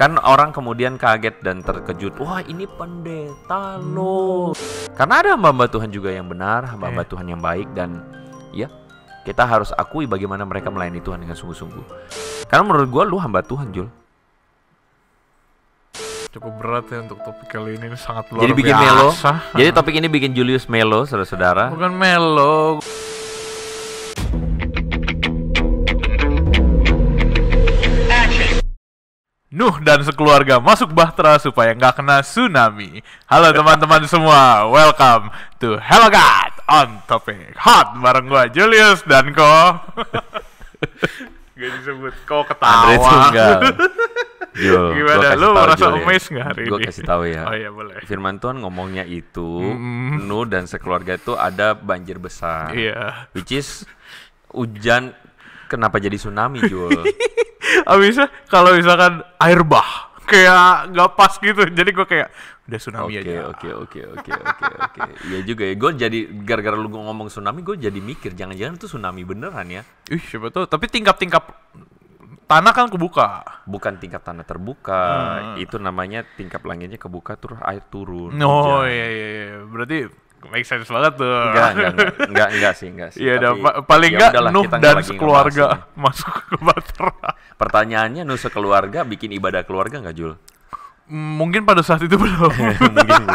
Kan orang kemudian kaget dan terkejut. Wah, ini pendeta loh. Karena ada hamba-hamba Tuhan juga yang benar, hamba-hamba Tuhan yang baik, dan ya kita harus akui bagaimana mereka melayani Tuhan dengan sungguh-sungguh. Karena menurut gue lu hamba Tuhan, Jul. Cukup berat ya untuk topik kali ini, sangat luar Jadi bikin biasa. melo. Jadi topik ini bikin Julius melo, saudara-saudara. Bukan melo. Nuh dan sekeluarga masuk Bahtera supaya nggak kena tsunami. Halo teman-teman semua, welcome to Hello God on Topic Hot bareng gua Julius dan Gak disebut, kok ketawa. Andre Tunggal. Gimana, lu merasa amazed nggak hari Gue ini? kasih tahu ya. Oh iya boleh. Firman Tuhan ngomongnya itu, Nuh dan sekeluarga itu ada banjir besar. Iya. Which is hujan, kenapa jadi tsunami, Jul? Abisnya kalau misalkan air bah kayak nggak pas gitu, jadi gue kayak udah tsunami aja. Oke. Iya juga ya. Gue jadi gara-gara lu ngomong tsunami, gue jadi mikir jangan-jangan itu tsunami beneran ya. Siapa tahu. Tapi tingkap-tingkap tanah kan kebuka. Bukan tingkap tanah terbuka, itu namanya tingkap langitnya kebuka terus air turun. Oh hujan. iya. Berarti make sense banget tuh. Enggak sih. Iya, Tapi paling ya enggak udahlah, Nuh kita dan lagi sekeluarga ngebahas ini. masuk ke Bahtera. Pertanyaannya, Nuh sekeluarga bikin ibadah keluarga nggak, Jul? Mungkin pada saat itu belum. Mungkin belum.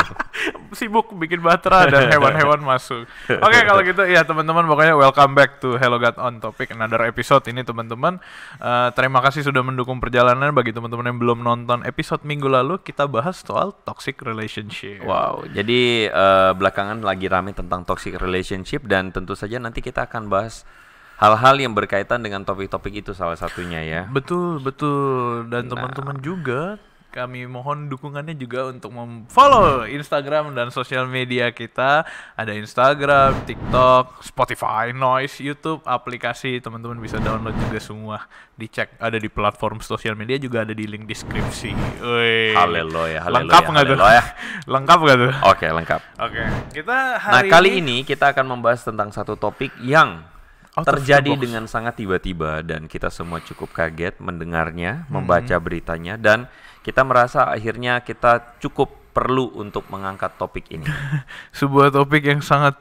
Sibuk bikin Bahtera dan hewan-hewan masuk. Oke, kalau gitu ya teman-teman, pokoknya welcome back to Hello God on Topic, another episode ini teman-teman. Terima kasih sudah mendukung perjalanan. Bagi teman-teman yang belum nonton episode minggu lalu, kita bahas soal toxic relationship. Wow, jadi belakangan lagi rame tentang toxic relationship, dan tentu saja nanti kita akan bahas hal-hal yang berkaitan dengan topik-topik itu salah satunya ya. Betul. Dan teman-teman juga, kami mohon dukungannya juga untuk follow Instagram dan sosial media kita. Ada Instagram, TikTok, Spotify, Noise, YouTube, aplikasi. Teman-teman bisa download juga semua. Dicek, ada di platform sosial media, juga ada di link deskripsi. Haleluya. Lengkap nggak tuh? Lengkap nggak tuh? Oke, lengkap. Oke. Kita Nah, kali ini kita akan membahas tentang satu topik yang terjadi dengan sangat tiba-tiba, dan kita semua cukup kaget mendengarnya, membaca beritanya, dan kita merasa akhirnya kita cukup perlu untuk mengangkat topik ini. Sebuah topik yang sangat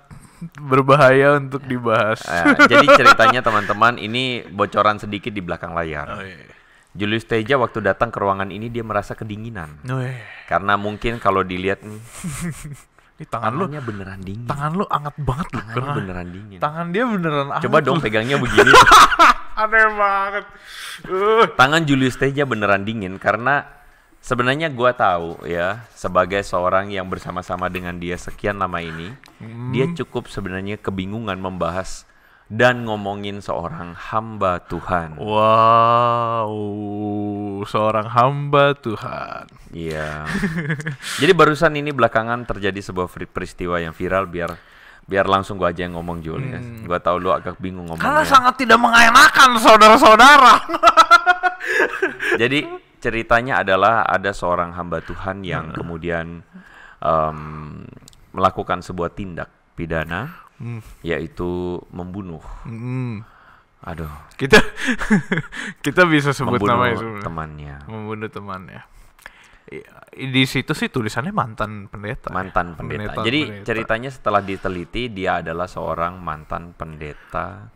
berbahaya untuk dibahas. Jadi ceritanya teman-teman, ini bocoran sedikit di belakang layar. Julius Teja waktu datang ke ruangan ini dia merasa kedinginan. Karena mungkin kalau dilihat nih, tangannya beneran dingin. Tangan lu hangat banget loh. Tangannya beneran dingin. Tangan dia beneran hangat. Coba dong pegangnya begini. Aneh banget. Tangan Julius Teja beneran dingin karena sebenarnya gua tahu ya, sebagai seorang yang bersama-sama dengan dia sekian lama ini, dia cukup sebenarnya kebingungan membahas dan ngomongin seorang hamba Tuhan. Wow, seorang hamba Tuhan. Iya. Jadi barusan ini belakangan terjadi sebuah peristiwa yang viral, biar langsung gua aja yang ngomong, Julius. Gua tahu lu agak bingung ngomongnya. Karena sangat tidak mengenakan saudara-saudara. Jadi ceritanya adalah ada seorang hamba Tuhan yang kemudian melakukan sebuah tindak pidana, yaitu membunuh. Aduh. Kita bisa sebut namanya temannya. Membunuh temannya. Di situ sih tulisannya mantan pendeta. Jadi ceritanya setelah diteliti, dia adalah seorang mantan pendeta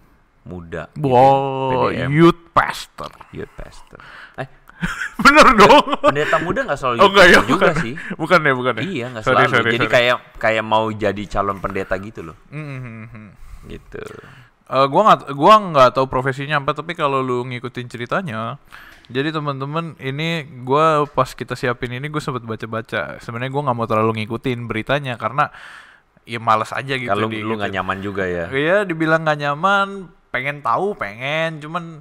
muda. Wow, PDM. youth pastor. Bener dong. Pendeta muda nggak selalu juga sih. Bukan ya. Iya, nggak selalu. Jadi kayak mau jadi calon pendeta gitu loh. Gitu. Gua nggak tahu profesinya apa, tapi kalau lu ngikutin ceritanya, jadi teman-teman, ini gua pas kita siapin ini gue sempat baca-baca. Sebenarnya gua nggak mau terlalu ngikutin beritanya karena ya malas aja gitu. Kalau lu nggak nyaman juga ya. Iya, dibilang nggak nyaman, cuman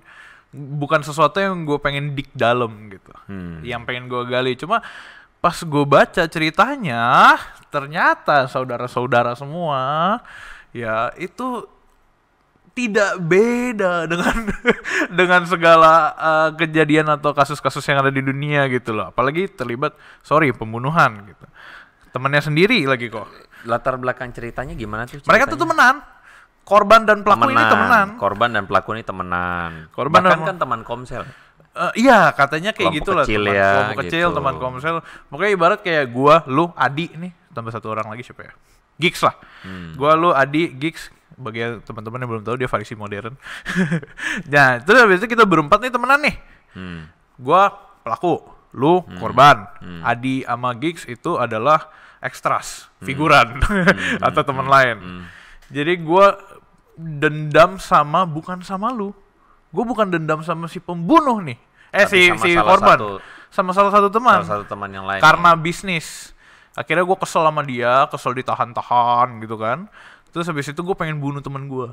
bukan sesuatu yang gue pengen dik dalam gitu. Yang pengen gue gali. Cuma pas gue baca ceritanya, ternyata saudara-saudara semua ya itu tidak beda dengan segala kejadian atau kasus-kasus yang ada di dunia gitu loh. Apalagi terlibat pembunuhan gitu. Temannya sendiri lagi kok. Latar belakang ceritanya gimana tuh? Mereka tuh temenan. Korban dan pelaku ini temenan. Korban dan pelaku ini temenan. Bahkan kan teman komsel. Iya, katanya kayak Kelompok gitu lah. kecil Teman ya, kelompok kecil, gitu. teman komsel. Pokoknya ibarat kayak gua, lu, Adi nih, tambah satu orang lagi siapa ya? Gigs lah. Gua, lu, Adi, Gigs. Bagi teman-teman yang belum tahu, dia variasi modern. Nah, terus habis itu kita berempat nih temenan nih. Gua pelaku, lu korban, Adi sama Gigs itu adalah ekstras, figuran atau teman lain. Jadi gua dendam bukan sama lu. Gue bukan dendam sama si pembunuh nih. Tapi Si korban. Sama salah satu teman. Salah satu teman yang lain. Karena bisnis. Akhirnya gue kesel sama dia, kesel ditahan-tahan gitu kan. Terus habis itu gue pengen bunuh teman gue.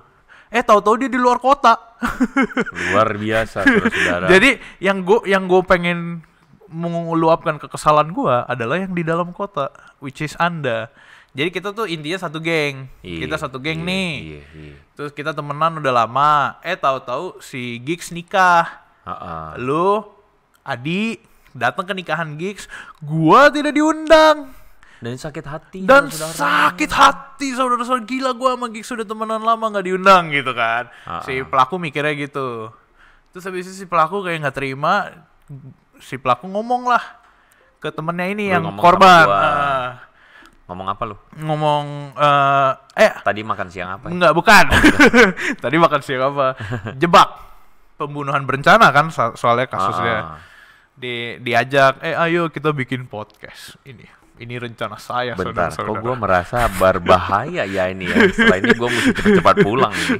Tahu-tahu dia di luar kota. Luar biasa, saudara. Jadi yang gue pengen meluapkan kekesalan gue adalah yang di dalam kota, which is Anda. Jadi kita tuh intinya satu geng. Kita satu geng nih. Terus kita temenan udah lama. Tahu-tahu si Gigs nikah. Lu, Adi, datang ke nikahan Gigs. Gua tidak diundang. Dan sakit hati. Sakit hati saudara-saudara. Gila, gua sama Gigs sudah temenan lama gak diundang gitu kan. Si pelaku mikirnya gitu. Terus habis itu si pelaku kayak gak terima. Si pelaku ngomong lah ke temennya ini yang korban. Ngomong apa lu? Ngomong tadi makan siang apa? Enggak, bukan. Tadi makan siang apa? Jebak. Pembunuhan berencana kan soalnya kasusnya. Diajak, ayo kita bikin podcast. Ini rencana saya. Bentar, kok gue merasa berbahaya ya ini ya. Setelah ini gue mesti cepat-cepat pulang ini.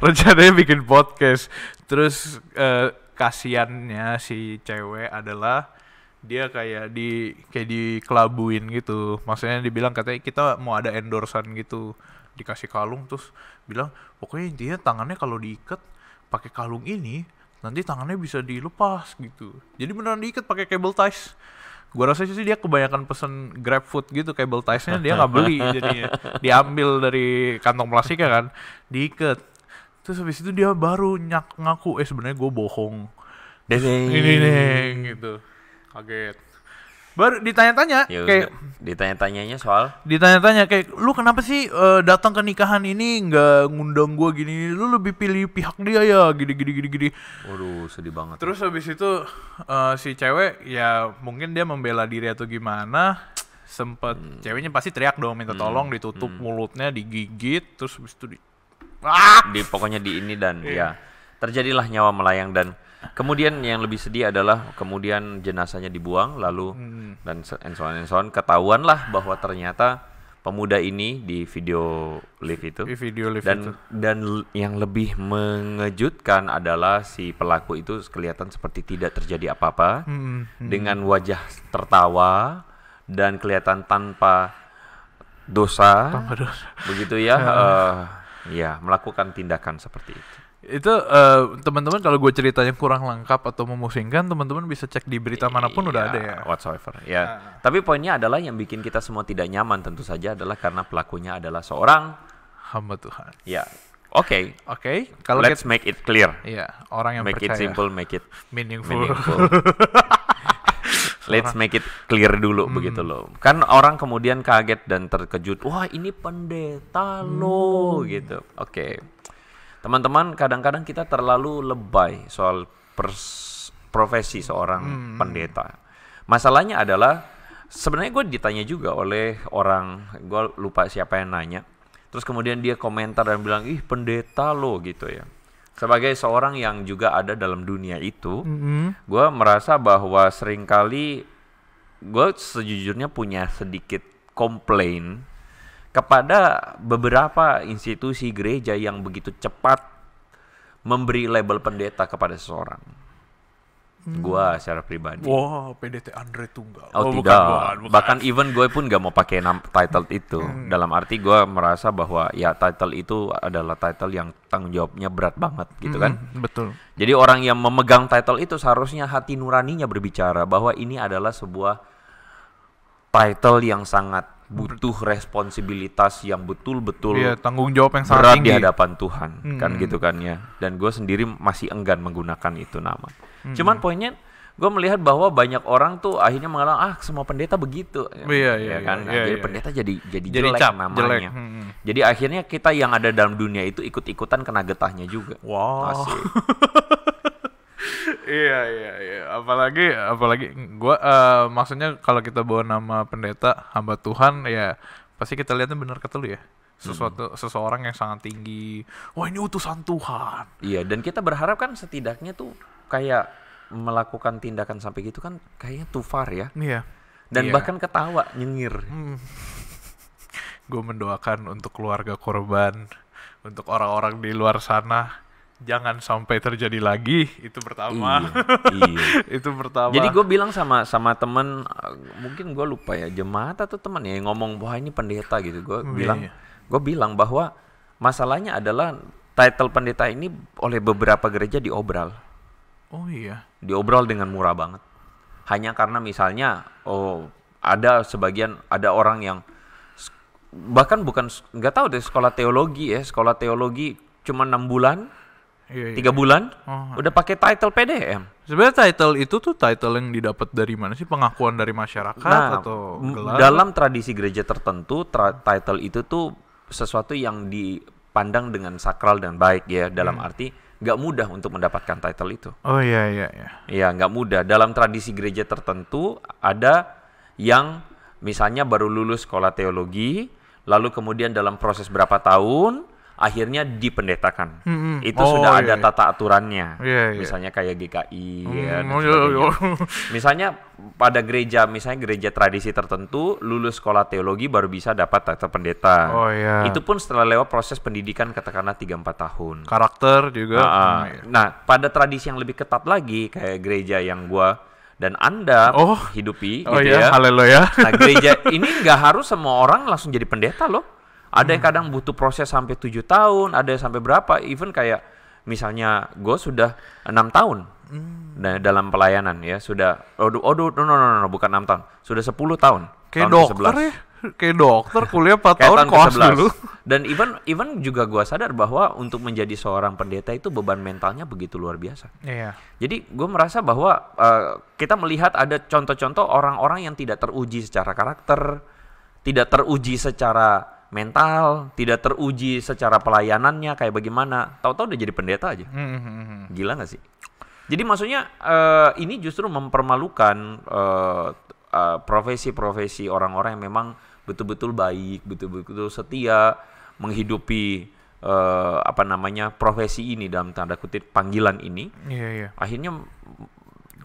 Rencananya bikin podcast. Terus kasiannya si cewek adalah dia kayak dikelabuin gitu. Maksudnya dibilang katanya kita mau ada endorsean gitu. Dikasih kalung terus bilang pokoknya intinya tangannya kalau diikat pakai kalung ini nanti tangannya bisa dilepas gitu. Jadi beneran diikat pakai cable ties. Gua rasa sih dia kebanyakan pesen GrabFood gitu, cable ties-nya dia nggak beli jadinya. Diambil dari kantong plastiknya kan, diikat. Terus habis itu dia baru ngaku sebenarnya gue bohong. Ini gitu. Kaget. Baru ditanya-tanya kayak ditanya-tanyanya soal kayak lu kenapa sih datang ke nikahan ini nggak ngundang gua gini, lu lebih pilih pihak dia ya gini. Waduh, sedih banget. Terus habis itu si cewek ya mungkin dia membela diri atau gimana, sempet ceweknya pasti teriak dong minta tolong, ditutup mulutnya, digigit, terus habis itu pokoknya di ini dan ya terjadilah nyawa melayang. Dan kemudian yang lebih sedih adalah kemudian jenazahnya dibuang lalu dan and so on. Ketahuanlah bahwa ternyata pemuda ini di video live itu. Dan yang lebih mengejutkan adalah si pelaku itu kelihatan seperti tidak terjadi apa-apa dengan wajah tertawa dan kelihatan tanpa dosa. Begitu ya. Ya, melakukan tindakan seperti itu. Itu teman-teman kalau gue ceritanya kurang lengkap atau memusingkan, teman-teman bisa cek di berita manapun udah ada ya. Whatsoever. Ya. Tapi poinnya adalah yang bikin kita semua tidak nyaman tentu saja adalah karena pelakunya adalah seorang hamba Tuhan. Ya. Oke. Kalau let's make it clear. Iya, orang yang make percaya. it simple, make it meaningful. Let's make it clear dulu begitu loh. Kan orang kemudian kaget dan terkejut. Wah, ini pendeta loh gitu. Oke. Teman-teman, kadang-kadang kita terlalu lebay soal profesi seorang pendeta. Masalahnya adalah sebenarnya gue ditanya juga oleh orang, gue lupa siapa yang nanya. Terus kemudian dia komentar dan bilang, ih pendeta lo gitu ya. Sebagai seorang yang juga ada dalam dunia itu, gue merasa bahwa seringkali gue sejujurnya punya sedikit komplain kepada beberapa institusi gereja yang begitu cepat memberi label pendeta kepada seseorang. Gua secara pribadi. Wah, PDT Andre Tunggal. Oh tidak. Bukan. Bahkan even gue pun gak mau pakai title itu. Dalam arti gue merasa bahwa ya title itu adalah title yang tanggung jawabnya berat banget gitu kan. Betul. Jadi orang yang memegang title itu seharusnya hati nuraninya berbicara bahwa ini adalah sebuah title yang sangat butuh responsibilitas yang betul-betul tanggung jawab yang sangat berat tinggi di hadapan Tuhan kan gitu kan ya. Dan gue sendiri masih enggan menggunakan itu nama. Cuman poinnya gue melihat bahwa banyak orang tuh akhirnya mengatakan semua pendeta begitu ya kan. Jadi pendeta jadi jelek namanya. Jadi akhirnya kita yang ada dalam dunia itu ikut-ikutan kena getahnya juga. Wow. Iya. Apalagi gua maksudnya kalau kita bawa nama pendeta, hamba Tuhan ya pasti kita lihatnya benar kata lu ya. Seseorang yang sangat tinggi. Wah, ini utusan Tuhan. Iya, dan kita berharap kan setidaknya tuh kayak melakukan tindakan sampai gitu kan kayaknya too far ya. Iya. Dan bahkan ketawa, nyengir. Gue mendoakan untuk keluarga korban, untuk orang-orang di luar sana, jangan sampai terjadi lagi. Itu pertama. Iya. Itu pertama. Jadi gue bilang sama temen, mungkin gue lupa ya, jemaat atau teman ya yang ngomong wah ini pendeta gitu. Gue bilang bahwa masalahnya adalah title pendeta ini oleh beberapa gereja diobral. Oh iya. Diobral dengan murah banget. Hanya karena misalnya ada orang yang bahkan nggak tahu deh sekolah teologi cuma 6 bulan, 3 bulan udah pakai title PDM. Sebenarnya title itu tuh title yang didapat dari mana sih? Pengakuan dari masyarakat atau gelar? Dalam tradisi gereja tertentu title itu tuh sesuatu yang dipandang dengan sakral dan baik ya, dalam arti nggak mudah untuk mendapatkan title itu. Oh iya. Iya, nggak mudah. Dalam tradisi gereja tertentu ada yang misalnya baru lulus sekolah teologi, lalu kemudian dalam proses berapa tahun, akhirnya dipendetakan. Itu sudah ada tata aturannya. Misalnya kayak GKI ya, dan sebagainya. Misalnya pada gereja tradisi tertentu, lulus sekolah teologi baru bisa dapat title pendeta. Itu pun setelah lewat proses pendidikan katakanlah 3-4 tahun. Karakter juga. Nah, pada tradisi yang lebih ketat lagi kayak gereja yang gua dan Anda hidupi gitu ya. Haleluya. Nah, gereja ini nggak harus semua orang langsung jadi pendeta loh. Ada yang kadang butuh proses sampai 7 tahun, ada yang sampai berapa, even kayak misalnya gue sudah 6 tahun dalam pelayanan ya, sudah no, bukan 6 tahun, sudah 10 tahun. Kayak dokter ya? Kayak dokter kuliah 4 tahun koas dulu. Dan even juga gue sadar bahwa untuk menjadi seorang pendeta itu beban mentalnya begitu luar biasa. Iya. Jadi gue merasa bahwa kita melihat ada contoh-contoh orang-orang yang tidak teruji secara karakter, tidak teruji secara mental, tidak teruji secara pelayanannya kayak bagaimana, tahu-tahu udah jadi pendeta aja. Gila nggak sih? Jadi maksudnya ini justru mempermalukan profesi-profesi orang-orang yang memang betul-betul baik, betul-betul setia menghidupi profesi ini dalam tanda kutip panggilan ini. Iya. Akhirnya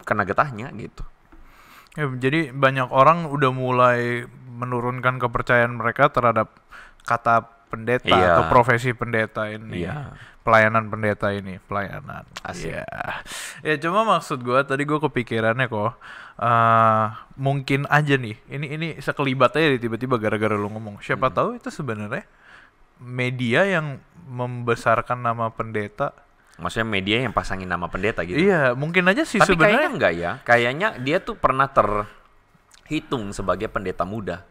kena getahnya gitu. Ya, jadi banyak orang udah mulai menurunkan kepercayaan mereka terhadap kata pendeta atau profesi pendeta ini. Pelayanan pendeta ini, pelayanan. Asik. Ya cuma maksud gue tadi gue kepikirannya kok mungkin aja nih. Ini sekelibat aja tiba-tiba gara-gara lu ngomong. Siapa tahu itu sebenarnya media yang membesarkan nama pendeta. Maksudnya media yang pasangin nama pendeta gitu. Iya, mungkin aja sih tapi sebenarnya. Tapi kayaknya enggak ya. Kayaknya dia tuh pernah terhitung sebagai pendeta muda.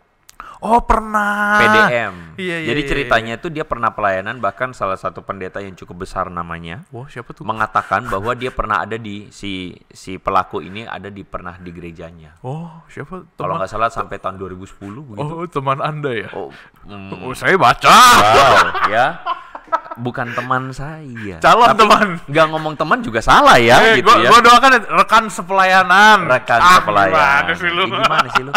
Oh, pernah. PDM. Iya, jadi ceritanya itu dia pernah pelayanan, bahkan salah satu pendeta yang cukup besar namanya. Wah, siapa tuh? Mengatakan bahwa dia pernah ada di si pelaku ini pernah di gerejanya. Oh, siapa? Kalau nggak salah sampai tahun 2010 begitu. Oh, teman Anda ya? Saya baca. Wow, ya. Bukan teman saya. Calon teman. Nggak ngomong teman juga salah ya gitu ya. Gua doakan rekan sepelayanan. Sepelayanan. Gimana sih lu?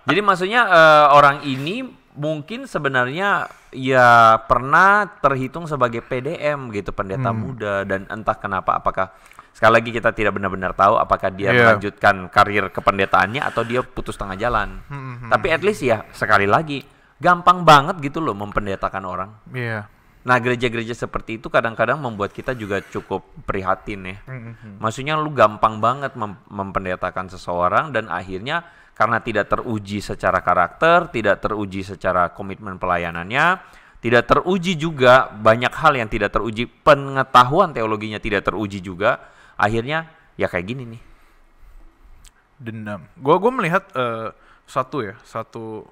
Jadi maksudnya orang ini mungkin sebenarnya ya pernah terhitung sebagai PDM gitu, pendeta muda, dan entah kenapa, apakah sekali lagi kita tidak benar-benar tahu apakah dia melanjutkan karir kependetaannya atau dia putus tengah jalan. Tapi at least ya sekali lagi gampang banget gitu loh mempendetakan orang. Iya. Nah, gereja-gereja seperti itu kadang-kadang membuat kita juga cukup prihatin ya. Maksudnya lu gampang banget mempendetakan seseorang dan akhirnya karena tidak teruji secara karakter, tidak teruji secara komitmen pelayanannya, tidak teruji juga banyak hal yang tidak teruji, pengetahuan teologinya tidak teruji juga, akhirnya ya kayak gini nih. Dendam. Gua melihat satu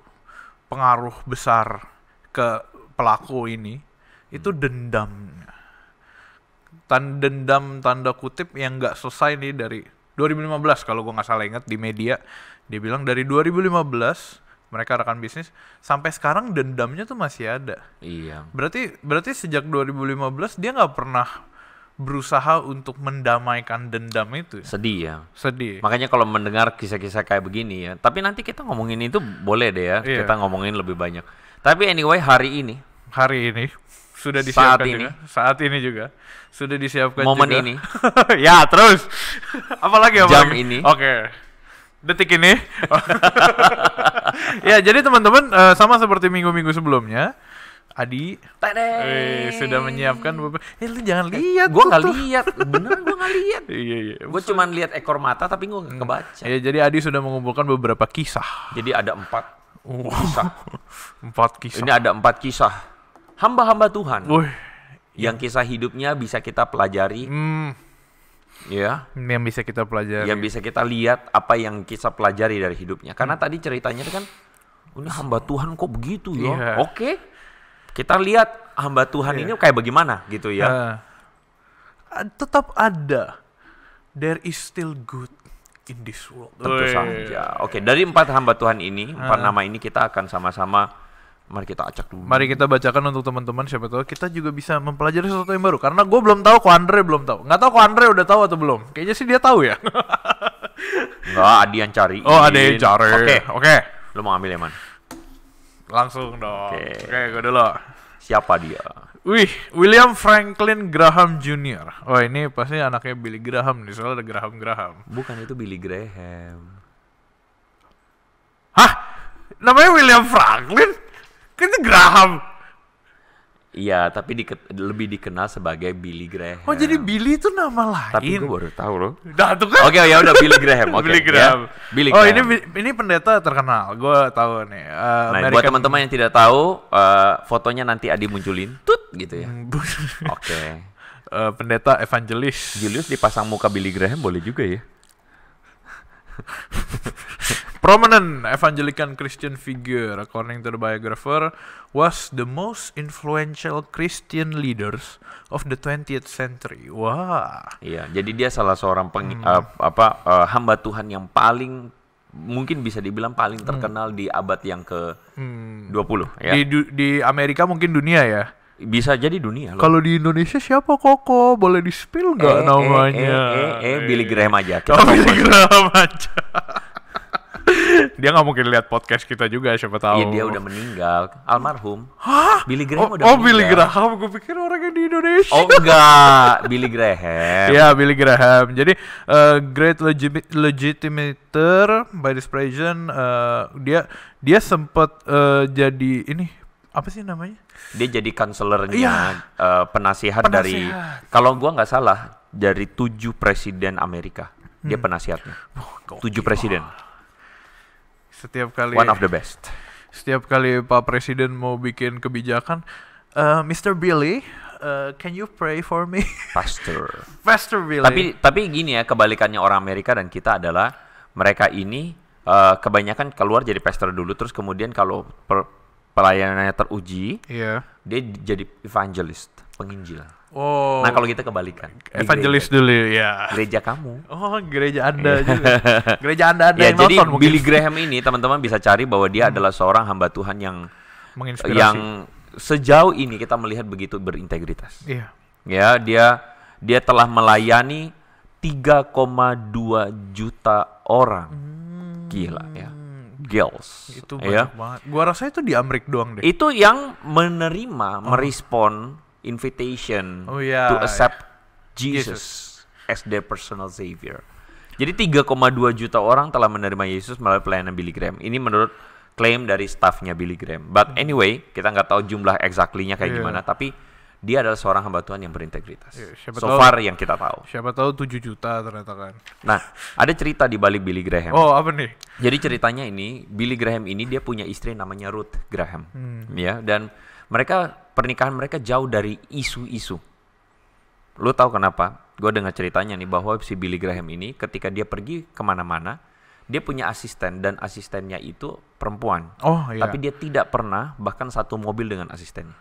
pengaruh besar ke pelaku ini itu dendamnya. Dendam tanda kutip yang nggak selesai nih dari 2015 kalau gue nggak salah ingat di media. Dia bilang dari 2015 mereka rekan bisnis sampai sekarang dendamnya tuh masih ada. Iya. Berarti sejak 2015 dia nggak pernah berusaha untuk mendamaikan dendam itu. Sedih ya. Sedih. Makanya kalau mendengar kisah-kisah kayak begini ya, tapi nanti kita ngomongin itu boleh deh ya, Iya. kita ngomongin lebih banyak. Tapi anyway hari ini Sudah disiapkan Saat ini. juga. Saat ini juga sudah disiapkan Momen juga. ini. Ya, terus. Apalagi? Jam ini. Oke. Detik ini. Ya, jadi teman-teman sama seperti minggu-minggu sebelumnya, Adi sudah menyiapkan beberapa. Lu jangan lihat. Gue nggak lihat, beneran gue nggak lihat. Iya. Gue cuma lihat ekor mata tapi gue nggak kebaca. Ya, jadi Adi sudah mengumpulkan beberapa kisah. Jadi ada 4 kisah. 4 kisah. Ini ada 4 kisah hamba-hamba Tuhan Wih, yang kisah hidupnya bisa kita pelajari, ya, ini yang bisa kita pelajari. yang bisa kita lihat apa yang kita pelajari dari hidupnya. Karena tadi ceritanya kan, ini hamba Tuhan kok begitu ya? Iya. Oke, kita lihat hamba Tuhan ini kayak bagaimana gitu ya. Tetap ada. There is still good in this world. Tentu saja. Oke, dari 4 hamba Tuhan ini, 4 nama ini kita akan sama-sama. Mari kita acak dulu. Mari kita bacakan untuk teman-teman, siapa tahu kita juga bisa mempelajari sesuatu yang baru. Karena gue belum tahu, ko Andre belum tahu. Nggak tahu ko Andre udah tahu atau belum. Kayaknya sih dia tahu ya. Enggak, Adi yang cari. Oh, ada yang cari. Oke. Lu mau ambil yang mana? Langsung dong. Oke. Oke, gue dulu. Siapa dia? Wih, William Franklin Graham Jr. Oh, ini pasti anaknya Billy Graham nih, soalnya ada Graham. Bukan, itu Billy Graham. Hah? Namanya William Franklin? Kan itu Graham. Iya, tapi lebih dikenal sebagai Billy Graham. Oh, jadi Billy itu nama lain. Tapi gue baru tahu loh. Nah, tuh kan. Oke, ya udah Billy Graham. Oke, Billy Graham. ya. Billy Oh, Graham. ini pendeta terkenal. Gue tahu nih. Nah, buat teman-teman yang tidak tahu, fotonya nanti Adi munculin, tut gitu ya. Oke. Pendeta evangelis. Julius dipasang muka Billy Graham boleh juga ya. Prominent evangelical Christian figure, according to the biographer, was the most influential Christian leaders of the 20th century. Wah. Iya, jadi dia salah seorang hamba Tuhan yang paling mungkin bisa dibilang paling terkenal di abad yang ke-20 ya. Di Amerika mungkin dunia ya. Bisa jadi dunia loh. Kalau di Indonesia siapa Koko? Boleh di-spill nggak namanya? Billy Graham aja. Oh, Billy Graham aja. Dia nggak mungkin lihat podcast kita juga, siapa tahu. Iya, dia udah meninggal, almarhum. Hah? Billy Graham udah meninggal. Billy Graham, gue pikir orang yang di Indonesia. Oh enggak, Billy Graham. Ya, Billy Graham. Jadi great legitimator by this president, dia sempat jadi ini apa sih namanya? Dia jadi konselornya, Iya. penasihat dari, kalau gua nggak salah, dari 7 presiden Amerika. Dia penasihatnya. 7 presiden. Setiap kali One of the best. Setiap kali Pak Presiden mau bikin kebijakan, Mr. Billy, can you pray for me? Pastor. Pastor Billy. Tapi gini ya, kebalikannya orang Amerika dan kita adalah mereka ini kebanyakan keluar jadi pastor dulu, terus kemudian kalau pelayanannya teruji, Iya. dia jadi evangelist, penginjil. Oh. Nah, kalau kita kebalikan. Di Evangelis dulu ya. gereja kamu. Oh, gereja Anda juga. Gereja Anda ada Ya, yang jadi nonton mungkin. Billy Graham ini teman-teman bisa cari bahwa dia adalah seorang hamba Tuhan yang Menginspirasi. sejauh ini kita melihat begitu berintegritas. Iya. Ya, dia telah melayani 3,2 juta orang. Gila ya. Girls. Itu ya. banyak banget. Gua rasa itu di Amrik doang deh. Itu yang menerima, merespon invitation Oh, iya, to accept Jesus as their personal savior. Jadi 3,2 juta orang telah menerima Yesus melalui pelayanan Billy Graham. Ini menurut klaim dari staffnya Billy Graham. But anyway, kita nggak tahu jumlah exactly-nya kayak gimana, tapi dia adalah seorang hamba Tuhan yang berintegritas. So far yang kita tahu. Siapa tahu 7 juta ternyata kan. Nah, ada cerita di balik Billy Graham. Oh, apa nih? Jadi ceritanya ini, Billy Graham ini dia punya istri namanya Ruth Graham. Ya, dan pernikahan mereka jauh dari isu-isu. Lu tahu kenapa? Gue dengar ceritanya nih bahwa si Billy Graham ini ketika dia pergi kemana-mana, dia punya asisten dan asistennya itu perempuan. Oh, iya. Tapi dia tidak pernah bahkan satu mobil dengan asistennya.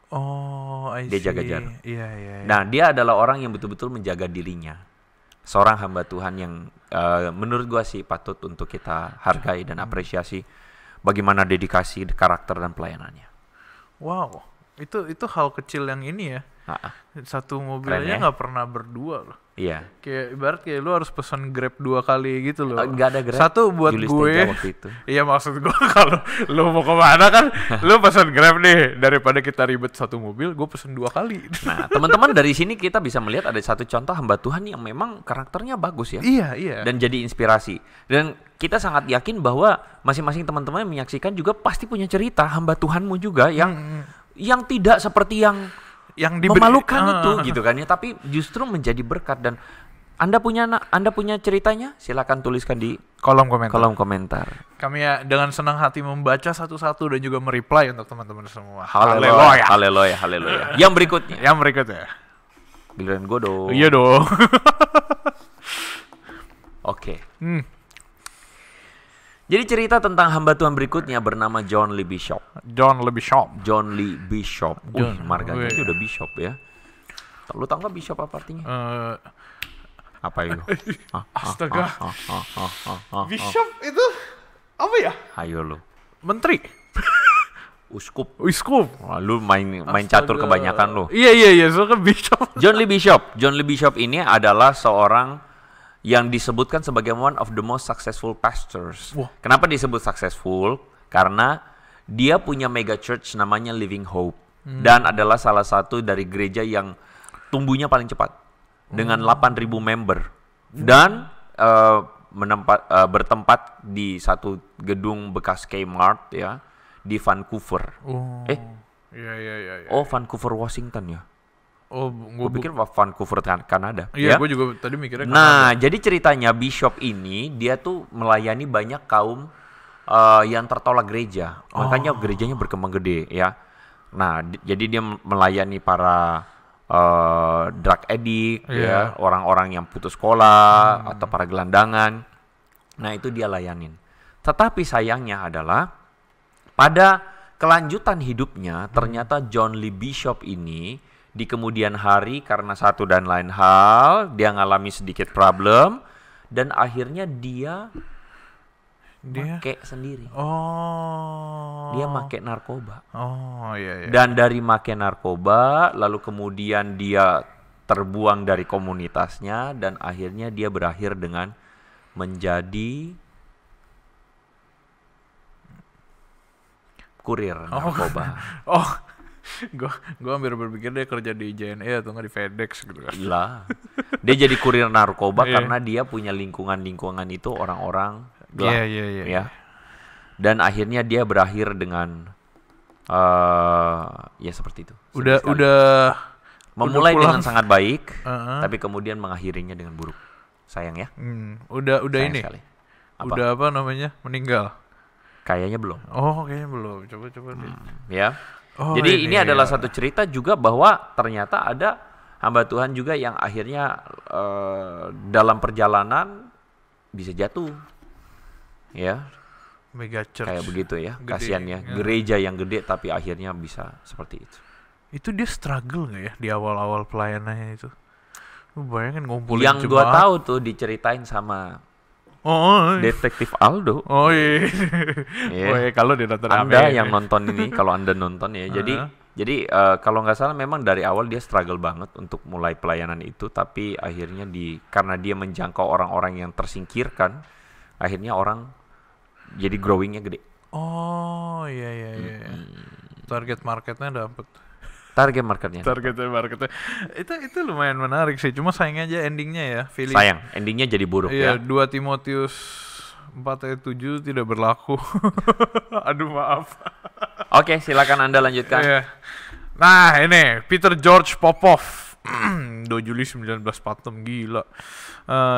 Oh, I Dia see. jaga jarak. Iya. Nah, dia adalah orang yang betul-betul menjaga dirinya. Seorang hamba Tuhan yang menurut gue sih patut untuk kita hargai dan apresiasi bagaimana dedikasi, karakter, dan pelayanannya. Wow. Itu hal kecil yang ini ya. Satu mobil Keren aja ya? nggak pernah berdua loh. Iya. Kayak ibarat kayak lu harus pesan Grab 2 kali gitu loh. Nggak ada Grab. Satu buat Julius gue. Teja waktu itu. Iya maksud gue kalau lu mau kemana kan lu pesan Grab nih, daripada kita ribet satu mobil, gue pesan 2 kali. Nah, teman-teman dari sini kita bisa melihat ada satu contoh hamba Tuhan yang memang karakternya bagus ya. Iya. Dan jadi inspirasi. Dan kita sangat yakin bahwa masing-masing teman-teman yang menyaksikan juga pasti punya cerita hamba Tuhanmu juga yang tidak seperti yang memalukan itu gitu kan ya, tapi justru menjadi berkat. Dan Anda punya ceritanya, silakan tuliskan di kolom komentar. Kami ya dengan senang hati membaca satu-satu dan juga mereply untuk teman-teman semua. Haleluya. Yang berikutnya. Giliran gue dong. Iya dong. Oke. Jadi cerita tentang hamba Tuhan berikutnya bernama John Lee Bishop. Marganya itu udah Bishop ya. Lu tau gak Bishop apa artinya? Apa itu? Astaga. Bishop itu apa ya? Ayo lu. Menteri. Uskup. Uskup. Wah, lu main catur kebanyakan lu. Iya, soalnya Bishop. John Lee Bishop ini adalah seorang yang disebutkan sebagai one of the most successful pastors. Wah. Kenapa disebut successful? Karena dia punya mega church namanya Living Hope. Dan adalah salah satu dari gereja yang tumbuhnya paling cepat. Dengan 8.000 member. Dan bertempat di satu gedung bekas Kmart ya, di Vancouver. Iya. Oh, Vancouver, Washington ya. Oh, gue pikir Vancouver, Kanada. Iya, ya? gue juga tadi mikirnya Nah, jadi ceritanya Bishop ini, dia tuh melayani banyak kaum yang tertolak gereja. Makanya gerejanya berkembang gede ya. Nah, jadi dia melayani para drug addict, ya, orang-orang yang putus sekolah, atau para gelandangan. Nah, itu dia layanin. Tetapi sayangnya adalah, pada kelanjutan hidupnya, ternyata John Lee Bishop ini, di kemudian hari karena satu dan lain hal dia ngalami sedikit problem dan akhirnya dia make sendiri. Dia make narkoba. Iya. Dan dari make narkoba lalu kemudian dia terbuang dari komunitasnya dan akhirnya dia berakhir dengan menjadi kurir narkoba. Gue hampir berpikir dia kerja di JNE atau nggak di FedEx gitu kan. Lah, dia jadi kurir narkoba karena dia punya lingkungan itu orang-orang gelap, ya. Dan akhirnya dia berakhir dengan ya seperti itu. Udah memulai dengan sangat baik, tapi kemudian mengakhirinya dengan buruk. Sayang ya. Udah sayang ini. Sekali. Udah apa namanya? Meninggal. Kayaknya belum. Kayaknya belum. Coba Ya. Jadi ini adalah satu cerita juga bahwa ternyata ada hamba Tuhan juga yang akhirnya dalam perjalanan bisa jatuh, ya. Mega church. Kayak begitu ya, kasihan ya. Gereja yang gede tapi akhirnya bisa seperti itu. Itu dia struggle nggak ya di awal-awal pelayanannya itu? Lu bayangin ngumpulin Yang gua tahu tuh diceritain sama Detektif Aldo. Iya. Kalau dia nonton Anda yang nonton ini, kalau Anda nonton ya. Jadi kalau nggak salah memang dari awal dia struggle banget untuk mulai pelayanan itu, tapi akhirnya karena dia menjangkau orang-orang yang tersingkirkan, akhirnya orang jadi growingnya gede. Iya. Target marketnya dapet. Target marketnya. Itu lumayan menarik sih. Cuma sayangnya aja endingnya ya. Sayang, endingnya jadi buruk ya. 2 Timotius 4 ayat 7 tidak berlaku. Aduh maaf. Oke, silakan Anda lanjutkan. Nah ini Peter George Popov. 2 Juli 1946, gila.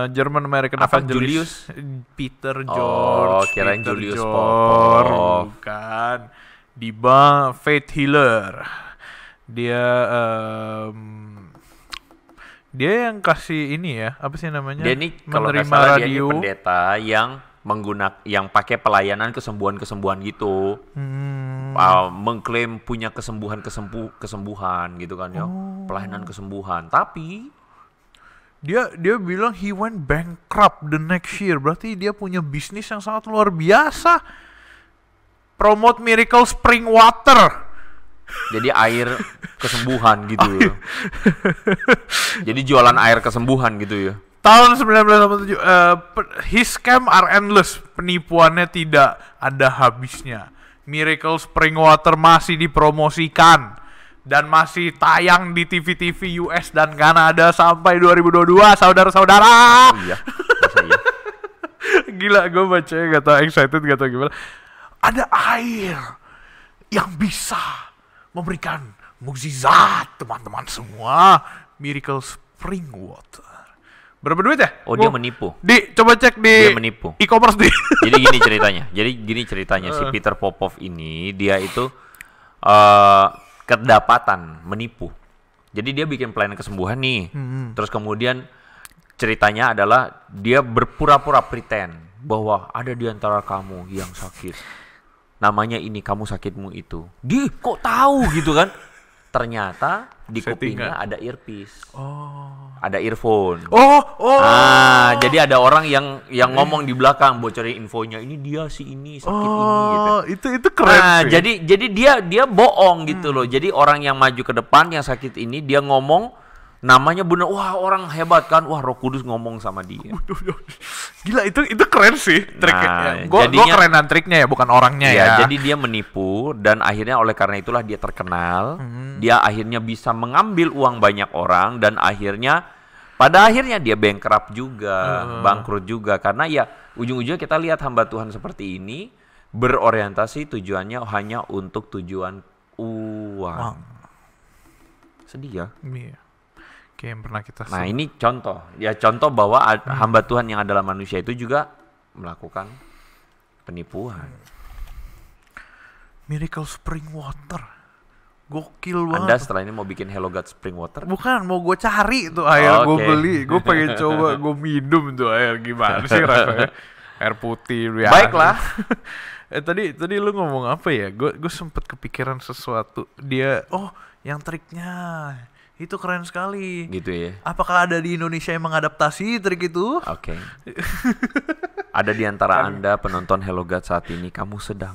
German American Evangelist. Peter George. Kirain Julius Popov. Bukan. Faith Healer. Dia yang kasih ini ya, apa sih namanya? Dia ini kalau nggak salah dia ini pendeta yang yang pakai pelayanan kesembuhan gitu. Mengklaim punya kesembuhan gitu kan ya. Pelayanan kesembuhan. Tapi dia bilang he went bankrupt the next year. Berarti dia punya bisnis yang sangat luar biasa. Promote Miracle Spring Water. Jadi air kesembuhan gitu ya. Jadi jualan air kesembuhan gitu ya. Tahun 1987, his scam are endless. Penipuannya tidak ada habisnya. Miracle Spring Water masih dipromosikan dan masih tayang di TV-TV US dan Kanada sampai 2022, saudara-saudara. Oh iya, masa iya? Gila, gue bacanya gak tau excited, gak tau gimana. Ada air yang bisa memberikan mukjizat, teman-teman semua. Miracle Spring Water. Berapa duit ya? Oh, dia menipu. Coba cek di Dia menipu. e-commerce di. Jadi gini ceritanya. Si Peter Popov ini dia itu kedapatan menipu. Jadi dia bikin pelayanan kesembuhan nih. Terus kemudian ceritanya adalah dia berpura-pura pretend bahwa ada di antara kamu yang sakit. Namanya ini, kamu sakitmu itu. Dia kok tahu gitu kan? Ternyata di kupingnya ada earpiece. Ada earphone. Jadi ada orang yang ngomong di belakang bocorin infonya, ini dia si ini sakit ini gitu. Itu keren sih. Jadi dia bohong gitu loh. Jadi orang yang maju ke depan yang sakit ini dia ngomong namanya bener, wah orang hebat kan, wah Roh Kudus ngomong sama dia. Gila, itu keren sih triknya. Gue kerenan triknya ya, bukan orangnya ya. Jadi dia menipu dan akhirnya oleh karena itulah dia terkenal. Dia akhirnya bisa mengambil uang banyak orang dan pada akhirnya dia bankrupt juga, bangkrut juga karena ya ujung-ujungnya kita lihat hamba Tuhan seperti ini berorientasi tujuannya hanya untuk tujuan uang. Sedih ya. Iya. Kayak yang pernah kita Nah ini contoh bahwa hamba Tuhan yang adalah manusia itu juga melakukan penipuan. Miracle Spring Water, gokil banget. Anda setelah ini mau bikin Hello God Spring Water? Bukan, mau gue cari tuh air, gue beli, gue pengen coba, gue minum tuh air, gimana sih rasanya? Air putih ya. Baiklah. Tadi lu ngomong apa ya? Gue sempet kepikiran sesuatu. Dia, yang triknya itu keren sekali. Gitu ya. Apakah ada di Indonesia yang mengadaptasi trik itu? Oke. Ada di antara Anda penonton Hello God saat ini, kamu sedang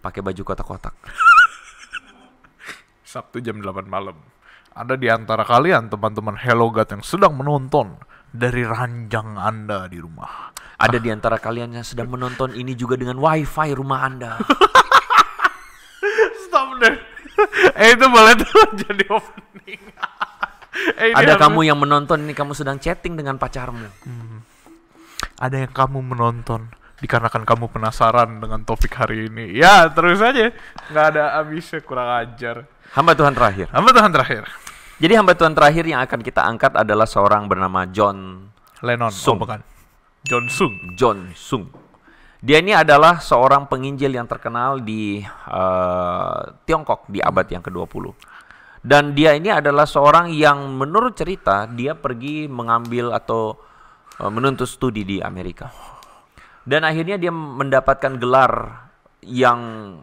pakai baju kotak-kotak. Sabtu jam 8 malam. Ada di antara kalian teman-teman Hello God yang sedang menonton dari ranjang Anda di rumah. Ada di antara kalian yang sedang menonton ini juga dengan wifi rumah Anda. Stop deh. Itu boleh tuh jadi opening. Ada kamu yang menonton ini, kamu sedang chatting dengan pacarmu. Ada yang kamu menonton dikarenakan kamu penasaran dengan topik hari ini. Ya terus aja, nggak ada habisnya, kurang ajar. Hamba Tuhan terakhir. Jadi hamba Tuhan terakhir yang akan kita angkat adalah seorang bernama John Lennon. Sung. Bukan. John Sung. Dia ini adalah seorang penginjil yang terkenal di Tiongkok di abad yang ke-20. Dan dia ini adalah seorang yang menurut cerita dia pergi mengambil atau menuntut studi di Amerika. Dan akhirnya dia mendapatkan gelar yang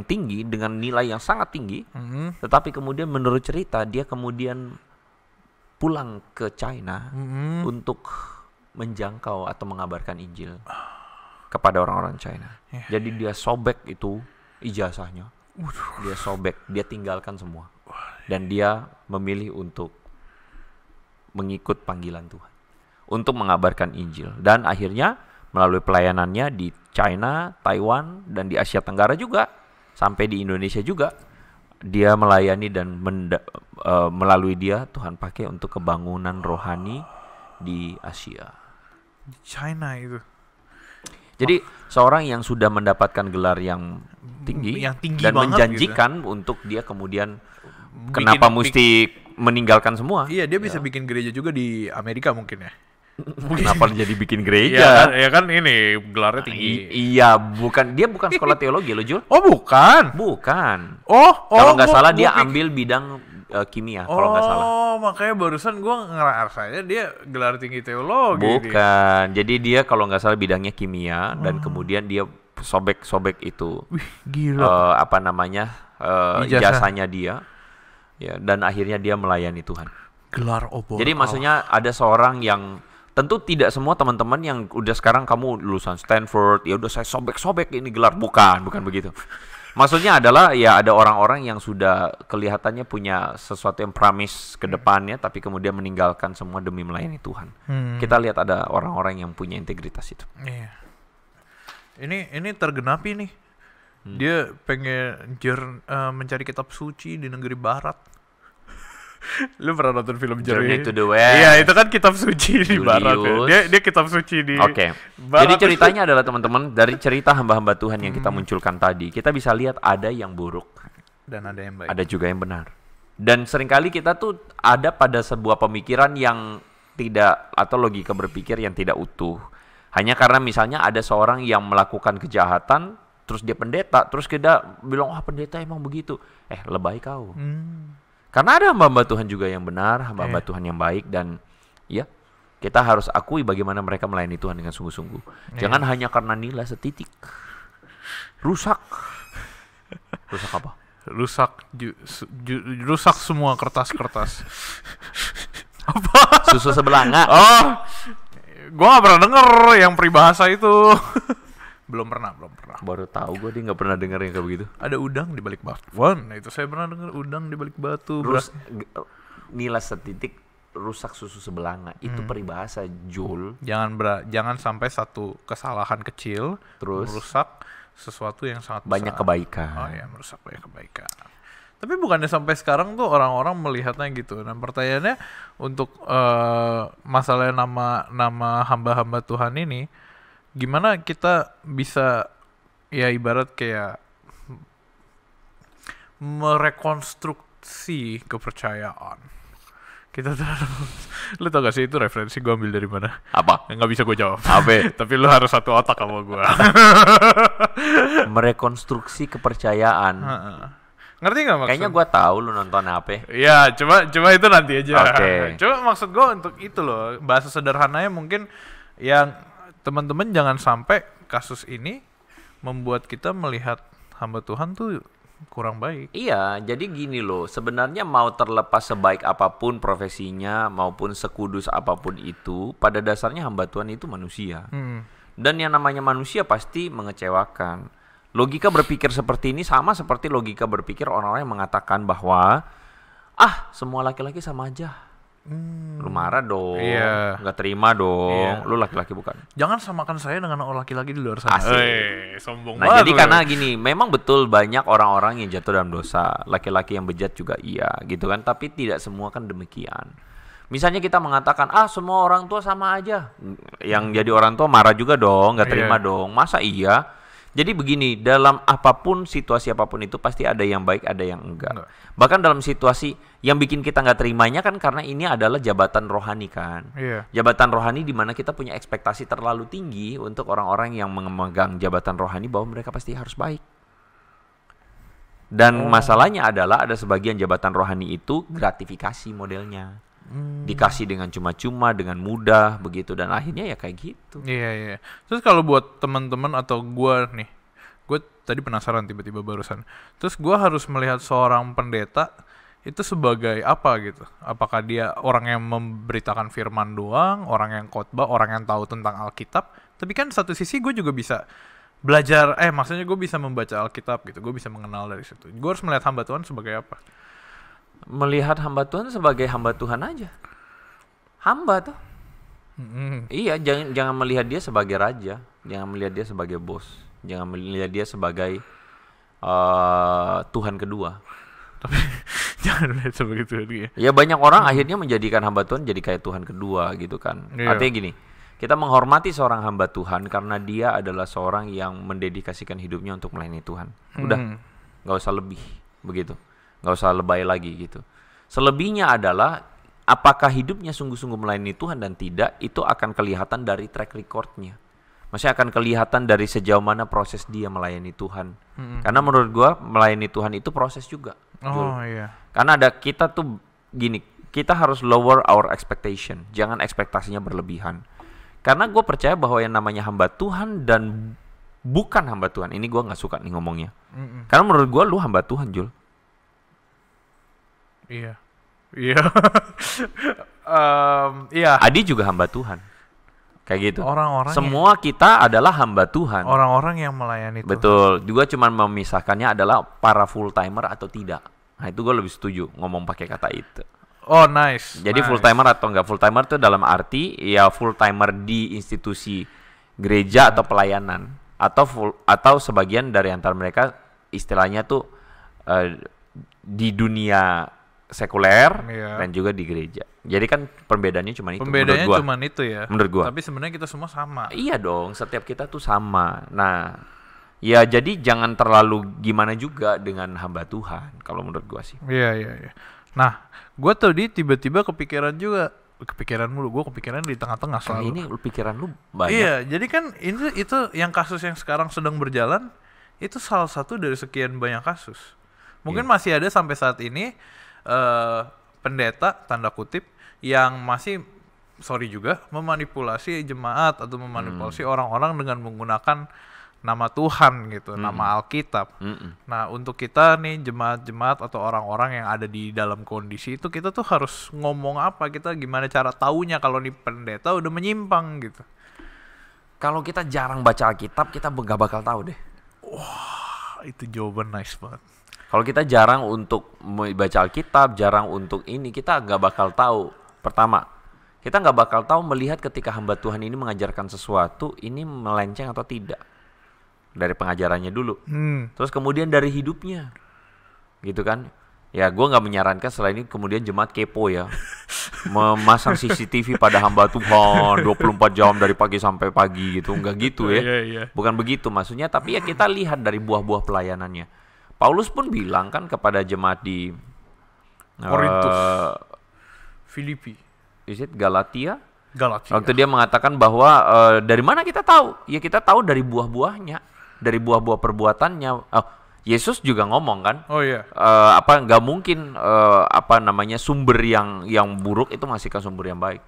tinggi dengan nilai yang sangat tinggi. Tetapi kemudian menurut cerita dia kemudian pulang ke China untuk menjangkau atau mengabarkan Injil kepada orang-orang China. Jadi dia sobek itu ijazahnya. Dia sobek, dia tinggalkan semua. Dan dia memilih untuk mengikut panggilan Tuhan untuk mengabarkan Injil. Dan akhirnya melalui pelayanannya di China, Taiwan, dan di Asia Tenggara juga, sampai di Indonesia juga, dia melayani dan melalui dia Tuhan pakai untuk kebangunan rohani di Asia. China itu. Jadi seorang yang sudah mendapatkan gelar yang tinggi dan menjanjikan gitu, untuk dia kemudian kenapa mesti meninggalkan semua? Iya, dia bisa bikin gereja juga di Amerika mungkin ya. Kenapa jadi bikin gereja? Ya kan ini gelarnya tinggi. Iya, dia bukan sekolah teologi loh, Jul. Oh, bukan. Kalau nggak salah dia ambil bidang kimia kalau nggak salah. Oh, makanya barusan gue ngerasanya dia gelar tinggi teologi. Bukan. Jadi dia kalau nggak salah bidangnya kimia dan kemudian dia sobek itu. Wih, gila. Ijazahnya dia. Ya, dan akhirnya dia melayani Tuhan. Gelar obor. Jadi maksudnya ada seorang yang tentu tidak semua teman-teman yang udah sekarang kamu lulusan Stanford, ya udah saya sobek-sobek ini gelar, bukan begitu. Maksudnya adalah ya ada orang-orang yang sudah kelihatannya punya sesuatu yang promise ke depannya, tapi kemudian meninggalkan semua demi melayani Tuhan. Kita lihat ada orang-orang yang punya integritas itu. Iya. Ini tergenapi nih. Dia pengen mencari kitab suci di negeri barat. Lu pernah nonton film Journey to the West? Iya, itu kan kitab suci di barat ya. Dia kitab suci di barat. Jadi ceritanya adalah teman-teman, dari cerita hamba-hamba Tuhan yang kita munculkan tadi, kita bisa lihat ada yang buruk dan ada yang baik. Ada juga yang benar. Dan seringkali kita tuh ada pada sebuah pemikiran yang tidak, atau logika berpikir yang tidak utuh. Hanya karena misalnya ada seorang yang melakukan kejahatan, terus dia pendeta, terus kita bilang, wah pendeta emang begitu. Lebay kau. Karena ada hamba-hamba Tuhan juga yang benar, hamba-hamba Tuhan yang baik, dan ya kita harus akui bagaimana mereka melayani Tuhan dengan sungguh-sungguh. Jangan hanya karena nilai setitik. Rusak. Rusak apa? Rusak semua kertas-kertas. Apa? Susu sebelanga. Oh, gua gak pernah denger yang peribahasa itu. Belum pernah. Baru tahu gue, dia nggak pernah denger yang kayak begitu. Ada udang di balik batu. Nah, itu saya pernah dengar, udang di balik batu. Nilai setitik rusak susu sebelanga. Itu peribahasa, Jul. Jangan sampai satu kesalahan kecil terus merusak sesuatu yang sangat banyak besar. Kebaikan. Oh ya, merusak banyak kebaikan. Tapi bukannya sampai sekarang tuh orang-orang melihatnya gitu. Nah, pertanyaannya untuk masalah nama hamba-hamba Tuhan ini, gimana kita bisa ya ibarat kayak merekonstruksi kepercayaan kita terhadap, lu tau gak sih itu referensi gue ambil dari mana? Apa? Nggak bisa gue jawab. Apa? Tapi lu harus satu otak sama gue. Merekonstruksi kepercayaan. Ngerti gak maksud? Kayaknya gue tahu lu nonton apa. Iya, cuma itu nanti aja. Oke. Cuma maksud gue untuk itu loh, bahasa sederhananya mungkin yang teman-teman jangan sampai kasus ini membuat kita melihat hamba Tuhan tuh kurang baik. Iya, jadi gini loh, sebenarnya mau terlepas sebaik apapun profesinya maupun sekudus apapun itu, pada dasarnya hamba Tuhan itu manusia. Dan yang namanya manusia pasti mengecewakan. Logika berpikir seperti ini sama seperti logika berpikir orang-orang yang mengatakan bahwa semua laki-laki sama aja. Lu marah dong, nggak terima dong, lu laki-laki bukan. Jangan samakan saya dengan orang laki-laki di luar sana. Sombong banget. Jadi karena gini, memang betul banyak orang-orang yang jatuh dalam dosa, laki-laki yang bejat juga iya, gitu kan. Tapi tidak semua kan demikian. Misalnya kita mengatakan, semua orang tua sama aja, yang jadi orang tua marah juga dong, nggak terima dong. Masa iya? Jadi begini, dalam apapun, situasi apapun itu pasti ada yang baik, ada yang enggak. Bahkan dalam situasi yang bikin kita nggak terimanya kan karena ini adalah jabatan rohani kan. Jabatan rohani di mana kita punya ekspektasi terlalu tinggi untuk orang-orang yang memegang jabatan rohani bahwa mereka pasti harus baik. Dan masalahnya adalah ada sebagian jabatan rohani itu gratifikasi modelnya. Dikasih dengan cuma-cuma, dengan mudah begitu, dan akhirnya ya kayak gitu. Iya. Terus kalau buat teman-teman atau gue nih, gue tadi penasaran tiba-tiba barusan. Terus gue harus melihat seorang pendeta itu sebagai apa gitu? Apakah dia orang yang memberitakan firman doang, orang yang khotbah, orang yang tahu tentang Alkitab? Tapi kan satu sisi gue juga bisa belajar, maksudnya gue bisa membaca Alkitab gitu, gue bisa mengenal dari situ. Gue harus melihat hamba Tuhan sebagai apa? Melihat hamba Tuhan sebagai hamba Tuhan aja. Hamba tuh. Iya, jangan melihat dia sebagai raja, jangan melihat dia sebagai bos, jangan melihat dia sebagai Tuhan kedua. Tapi jangan melihat sebagai Tuhan kedua. Ya banyak orang akhirnya menjadikan hamba Tuhan jadi kayak Tuhan kedua gitu kan. Artinya gini, kita menghormati seorang hamba Tuhan karena dia adalah seorang yang mendedikasikan hidupnya untuk melayani Tuhan. Udah, nggak usah lebih begitu. Nggak usah lebay lagi gitu. Selebihnya adalah apakah hidupnya sungguh-sungguh melayani Tuhan dan tidak, itu akan kelihatan dari track recordnya. Maksudnya akan kelihatan dari sejauh mana proses dia melayani Tuhan. Karena menurut gua melayani Tuhan itu proses juga. Karena ada kita tuh gini, kita harus lower our expectation. Jangan ekspektasinya berlebihan. Karena gue percaya bahwa yang namanya hamba Tuhan dan bukan hamba Tuhan, ini gua nggak suka nih ngomongnya. Karena menurut gua lu hamba Tuhan, Jul. Iya. Adi juga hamba Tuhan. Kayak gitu. Orang-orang Semua kita adalah hamba Tuhan. Orang-orang yang melayani Tuhan. Betul. Juga cuman memisahkannya adalah para full timer atau tidak. Nah itu gue lebih setuju ngomong pakai kata itu. Oh nice. Jadi nice. full timer atau enggak full timer itu dalam arti ya full timer di institusi gereja atau pelayanan atau sebagian dari antara mereka istilahnya tuh di dunia sekuler dan juga di gereja. Jadi kan perbedaannya cuma itu. Pembedaannya cuma itu ya. Menurut gua. Tapi sebenarnya kita semua sama. Iya dong, setiap kita tuh sama. Nah, ya jadi jangan terlalu gimana juga dengan hamba Tuhan kalau menurut gua sih. Iya. Nah, gua tadi tiba-tiba kepikiran mulu. Gua kepikiran di tengah-tengah selalu. Ini pikiran lu banyak. Iya, jadi kan itu yang kasus yang sekarang sedang berjalan itu salah satu dari sekian banyak kasus. Mungkin masih ada sampai saat ini pendeta tanda kutip yang masih memanipulasi jemaat atau memanipulasi orang-orang dengan menggunakan nama Tuhan gitu, nama Alkitab. Nah, untuk kita nih jemaat-jemaat atau orang-orang yang ada di dalam kondisi itu, kita tuh harus ngomong apa, kita gimana cara taunya kalau nih pendeta udah menyimpang gitu. Kalau kita jarang baca Alkitab, kita gak bakal tahu deh. Wah, itu jawaban nice banget. Kalau kita jarang untuk baca Alkitab, jarang untuk ini, kita gak bakal tahu. Pertama, kita gak bakal tahu melihat ketika hamba Tuhan ini mengajarkan sesuatu, ini melenceng atau tidak. Dari pengajarannya dulu. Terus kemudian dari hidupnya. Gitu kan. Ya gue gak menyarankan setelah ini kemudian jemaat kepo ya. Memasang CCTV pada hamba Tuhan 24 jam dari pagi sampai pagi gitu. Enggak gitu ya. Bukan begitu maksudnya. Tapi ya kita lihat dari buah-buah pelayanannya. Paulus pun bilang kan kepada jemaat di Korintus, Filipi, Galatia. Waktu Iya. dia mengatakan bahwa dari mana kita tahu? Ya kita tahu dari buah-buahnya, dari buah-buah perbuatannya. Yesus juga ngomong kan? Oh iya. Nggak mungkin sumber yang buruk itu menghasilkan sumber yang baik.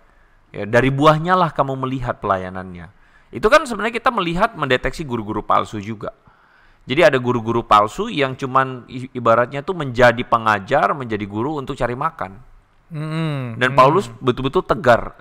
Ya, dari buahnya lah kamu melihat pelayanannya. Itu kan sebenarnya kita mendeteksi guru-guru palsu juga. Jadi ada guru-guru palsu yang cuman ibaratnya tuh menjadi pengajar, menjadi guru untuk cari makan. Dan Paulus betul-betul tegur.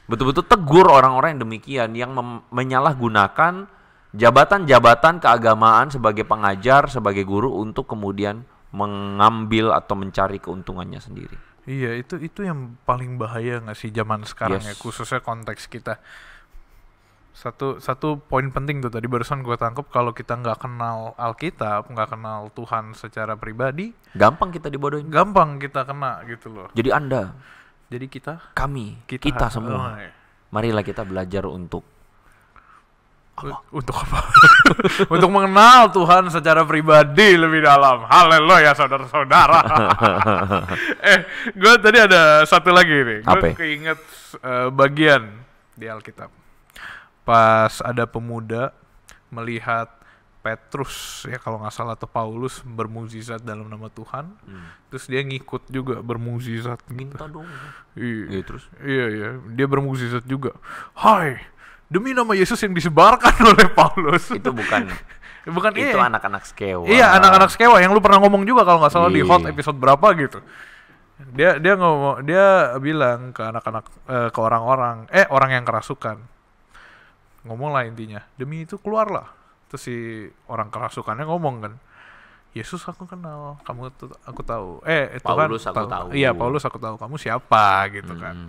Betul-betul tegur orang-orang yang demikian yang menyalahgunakan jabatan-jabatan keagamaan sebagai pengajar, sebagai guru untuk kemudian mengambil atau mencari keuntungannya sendiri. Iya, itu yang paling bahaya nggak sih zaman sekarang ya, khususnya konteks kita. Satu poin penting tuh tadi barusan gue tangkap, kalau kita nggak kenal Alkitab, nggak kenal Tuhan secara pribadi, gampang kita dibodohin. Gampang kita kena gitu loh. Jadi Anda, jadi kita semua, marilah kita belajar untuk apa? Untuk apa? Untuk mengenal Tuhan secara pribadi lebih dalam. Haleluya saudara-saudara. Gue tadi ada satu lagi nih. Gue keinget bagian di Alkitab. Pas ada pemuda melihat Petrus ya kalau nggak salah atau Paulus bermukjizat dalam nama Tuhan, terus dia ngikut juga bermukjizat. Minta dong. Iya terus. Iya dia bermukjizat juga. Hai, demi nama Yesus yang disebarkan oleh Paulus. Itu bukan itu anak-anak Skewa. Iya anak-anak Skewa yang lu pernah ngomong juga kalau nggak salah di Hot episode berapa gitu. Dia bilang ke anak-anak ke orang-orang orang yang kerasukan. Ngomong lah intinya, demi itu keluarlah. Terus si orang kerasukannya ngomong kan, Yesus aku kenal, aku tahu. Paulus aku tahu. Iya Paulus aku tahu, kamu siapa gitu kan.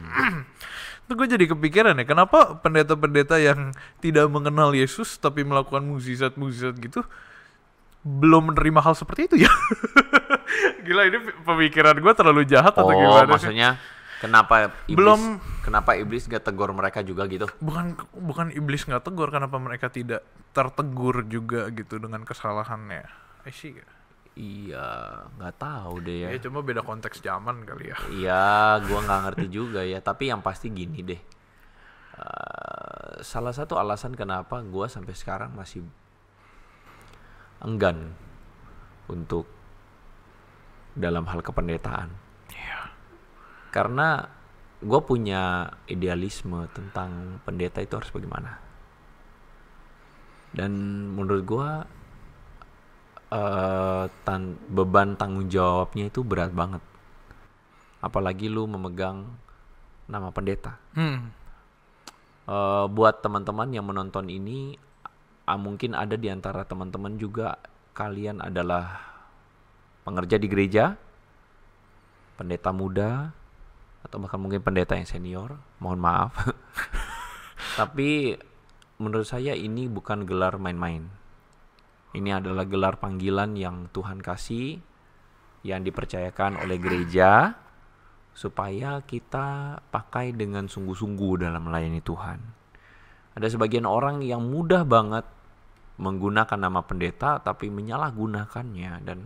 Itu gue jadi kepikiran ya, kenapa pendeta-pendeta yang tidak mengenal Yesus tapi melakukan mukjizat-mukjizat gitu belum menerima hal seperti itu ya. Gila, ini pemikiran gue terlalu jahat atau gimana maksudnya sih? Kenapa iblis gak tegur mereka juga gitu? Bukan iblis gak tegur, kenapa mereka tidak tertegur juga gitu dengan kesalahannya? Iya, nggak tahu deh ya. Cuma beda konteks zaman kali ya. Iya, gua nggak ngerti juga ya. Tapi yang pasti gini deh. Salah satu alasan kenapa gua sampai sekarang masih enggan untuk dalam hal kependetaan. Karena gue punya idealisme tentang pendeta itu harus bagaimana. Dan menurut gue beban tanggung jawabnya itu berat banget. Apalagi lu memegang nama pendeta. Buat teman-teman yang menonton ini, mungkin ada di antara teman-teman juga kalian adalah pengerja di gereja, pendeta muda, atau bahkan mungkin pendeta yang senior. Mohon maaf. Tapi menurut saya ini bukan gelar main-main. Ini adalah gelar panggilan yang Tuhan kasih, yang dipercayakan oleh gereja, supaya kita pakai dengan sungguh-sungguh dalam melayani Tuhan. Ada sebagian orang yang mudah banget menggunakan nama pendeta tapi menyalahgunakannya. Dan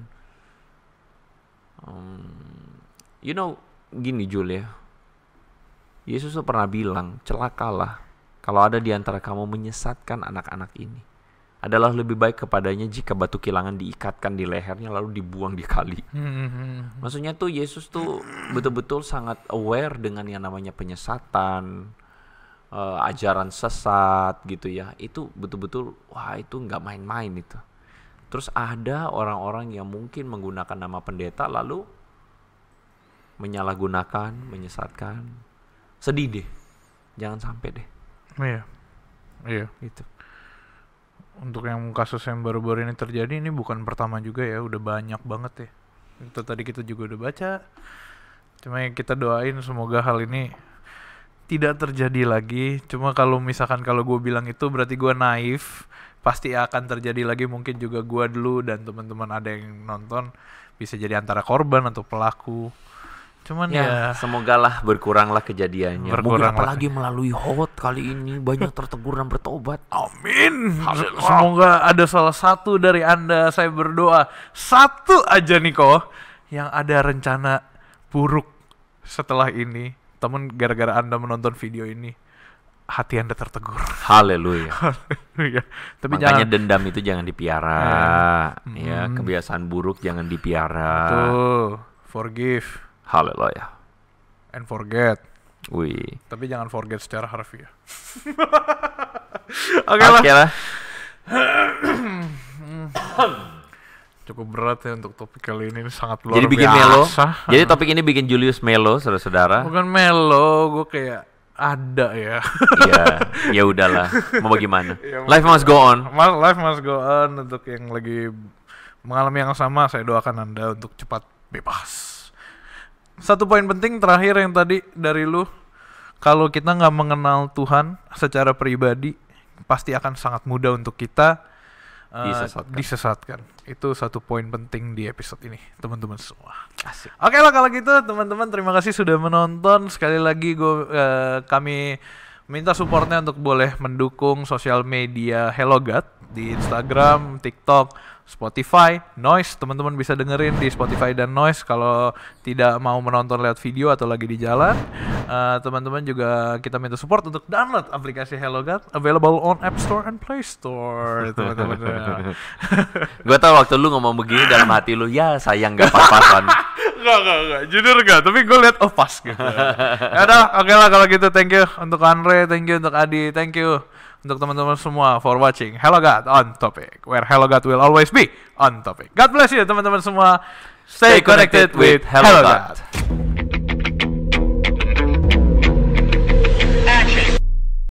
gini Jul ya, Yesus tuh pernah bilang, celakalah kalau ada di antara kamu menyesatkan anak-anak ini. Adalah lebih baik kepadanya jika batu kilangan diikatkan di lehernya lalu dibuang di kali. Maksudnya tuh Yesus tuh betul-betul sangat aware dengan yang namanya penyesatan, ajaran sesat gitu ya. Itu betul-betul, wah itu nggak main-main itu. Terus ada orang-orang yang mungkin menggunakan nama pendeta lalu menyalahgunakan, menyesatkan. Sedih deh, jangan sampai deh. Iya. Gitu. Untuk yang kasus yang baru-baru ini terjadi, ini bukan pertama juga ya, udah banyak banget ya. Itu tadi kita juga udah baca. Cuma yang kita doain semoga hal ini tidak terjadi lagi. Cuma kalau misalkan kalau gue bilang itu berarti gue naif. Pasti akan terjadi lagi, mungkin juga gue dulu dan teman-teman ada yang nonton bisa jadi antara korban atau pelaku. Cuman ya semogalah berkuranglah kejadiannya. Mungkin apalagi lagi melalui hot kali ini banyak tertegur dan bertobat. Amin. Semoga ada salah satu dari Anda, saya berdoa satu aja nih kok yang ada rencana buruk setelah ini. Temen, gara-gara Anda menonton video ini, hati Anda tertegur. Haleluya. Tapi makanya dendam itu jangan dipiara. Ya, kebiasaan buruk jangan dipiara. Betul. Forgive. Haleluya. And forget. Wih. Tapi jangan forget secara harfiah. Oke lah. Cukup berat ya untuk topik kali ini, sangat luar Jadi bikin biasa. melo. Jadi topik ini bikin Julius melo, saudara-saudara. Bukan melo, gue kayak ada ya. Iya, ya udahlah. Mau bagaimana? Life must go on. Life must go on. Untuk yang lagi mengalami yang sama, saya doakan Anda untuk cepat bebas. Satu poin penting terakhir yang tadi dari lu, kalau kita nggak mengenal Tuhan secara pribadi, pasti akan sangat mudah untuk kita disesatkan. Itu satu poin penting di episode ini, teman-teman semua. Asik. Oke lah kalau gitu, teman-teman, terima kasih sudah menonton. Sekali lagi kami minta supportnya untuk boleh mendukung sosial media Hello God di Instagram, TikTok, Spotify, Noise. Teman-teman bisa dengerin di Spotify dan Noise kalau tidak mau menonton lewat video atau lagi di jalan. Teman-teman juga kita minta support untuk download aplikasi Hello God, available on App Store and Play Store. Teman-teman. Gue tau waktu lu ngomong begini dalam hati lu, ya sayang gak pas-pasan. Enggak, jujur enggak, tapi gue liat pas gitu. Yaudah, oke lah kalau gitu, thank you untuk Andre, thank you untuk Adi, thank you untuk teman-teman semua for watching Hello God on Topic, where Hello God will always be on topic. God bless you teman-teman semua. Stay connected with Hello God.